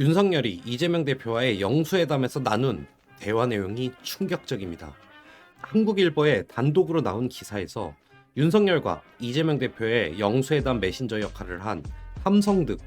윤석열이 이재명 대표와의 영수회담에서 나눈 대화 내용이 충격적입니다. 한국일보의 단독으로 나온 기사에서 윤석열과 이재명 대표의 영수회담 메신저 역할을 한 함성득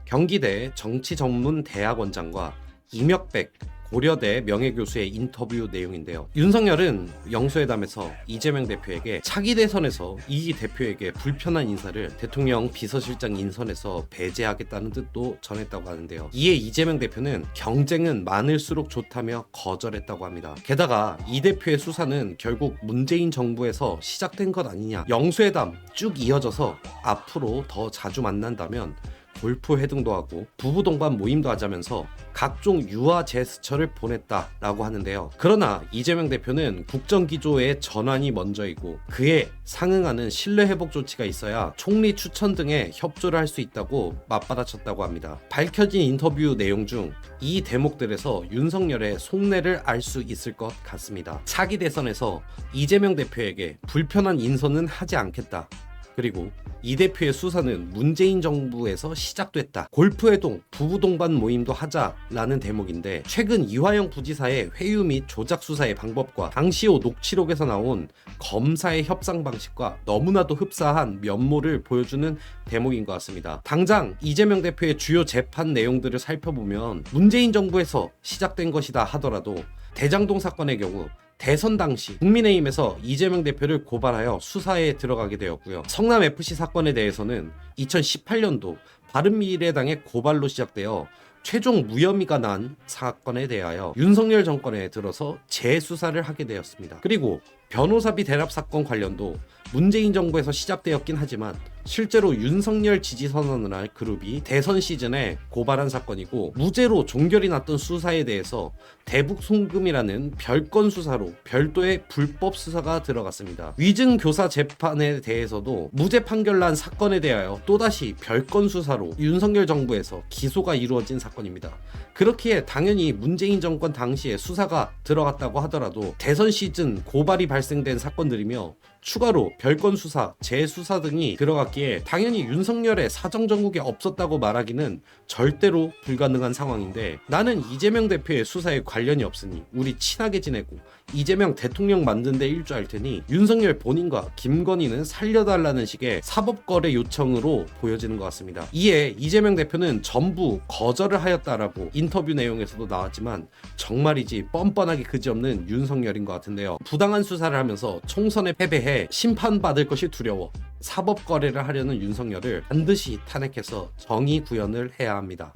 경기대 정치전문대학원장과 이명백 고려대 명예교수의 인터뷰 내용인데요. 윤석열은 영수회담에서 이재명 대표에게 차기 대선에서 이 대표에게 불편한 인사를 대통령 비서실장 인선에서 배제하겠다는 뜻도 전했다고 하는데요. 이에 이재명 대표는 경쟁은 많을수록 좋다며 거절했다고 합니다. 게다가 이 대표의 수사는 결국 문재인 정부에서 시작된 것 아니냐, 영수회담 쭉 이어져서 앞으로 더 자주 만난다면 골프 회동도 하고 부부 동반 모임도 하자면서 각종 유화 제스처를 보냈다라고 하는데요. 그러나 이재명 대표는 국정기조의 전환이 먼저이고 그에 상응하는 신뢰회복 조치가 있어야 총리 추천 등의 협조를 할 수 있다고 맞받아쳤다고 합니다. 밝혀진 인터뷰 내용 중 이 대목들에서 윤석열의 속내를 알 수 있을 것 같습니다. 차기 대선에서 이재명 대표에게 불편한 인선은 하지 않겠다. 그리고 이 대표의 수사는 문재인 정부에서 시작됐다. 골프회동, 부부동반 모임도 하자라는 대목인데, 최근 이화영 부지사의 회유 및 조작 수사의 방법과 당시호 녹취록에서 나온 검사의 협상 방식과 너무나도 흡사한 면모를 보여주는 대목인 것 같습니다. 당장 이재명 대표의 주요 재판 내용들을 살펴보면 문재인 정부에서 시작된 것이다 하더라도 대장동 사건의 경우 대선 당시 국민의힘에서 이재명 대표를 고발하여 수사에 들어가게 되었고요. 성남FC 사건에 대해서는 2018년도 바른미래당의 고발로 시작되어 최종 무혐의가 난 사건에 대하여 윤석열 정권에 들어서 재수사를 하게 되었습니다. 그리고 변호사비 대납 사건 관련도 문재인 정부에서 시작되었긴 하지만 실제로 윤석열 지지 선언을 할 그룹이 대선 시즌에 고발한 사건이고, 무죄로 종결이 났던 수사에 대해서 대북 송금이라는 별건 수사로 별도의 불법 수사가 들어갔습니다. 위증 교사 재판에 대해서도 무죄 판결 난 사건에 대하여 또다시 별건 수사로 윤석열 정부에서 기소가 이루어진 사건입니다. 그렇기에 당연히 문재인 정권 당시에 수사가 들어갔다고 하더라도 대선 시즌 고발이 발생된 사건들이며 추가로 별건 수사, 재수사 등이 들어갔기에 당연히 윤석열의 사정 정국이 없었다고 말하기는 절대로 불가능한 상황인데, 나는 이재명 대표의 수사에 관련이 없으니 우리 친하게 지내고 이재명 대통령 만든 데 일조할 테니 윤석열 본인과 김건희는 살려달라는 식의 사법거래 요청으로 보여지는 것 같습니다. 이에 이재명 대표는 전부 거절을 하였다라고 인터뷰 내용에서도 나왔지만 정말이지 뻔뻔하게 그지없는 윤석열인 것 같은데요. 부당한 수사를 하면서 총선에 패배해 심판받을 것이 두려워 사법거래를 하려는 윤석열을 반드시 탄핵해서 정의 구현을 해야 합니다.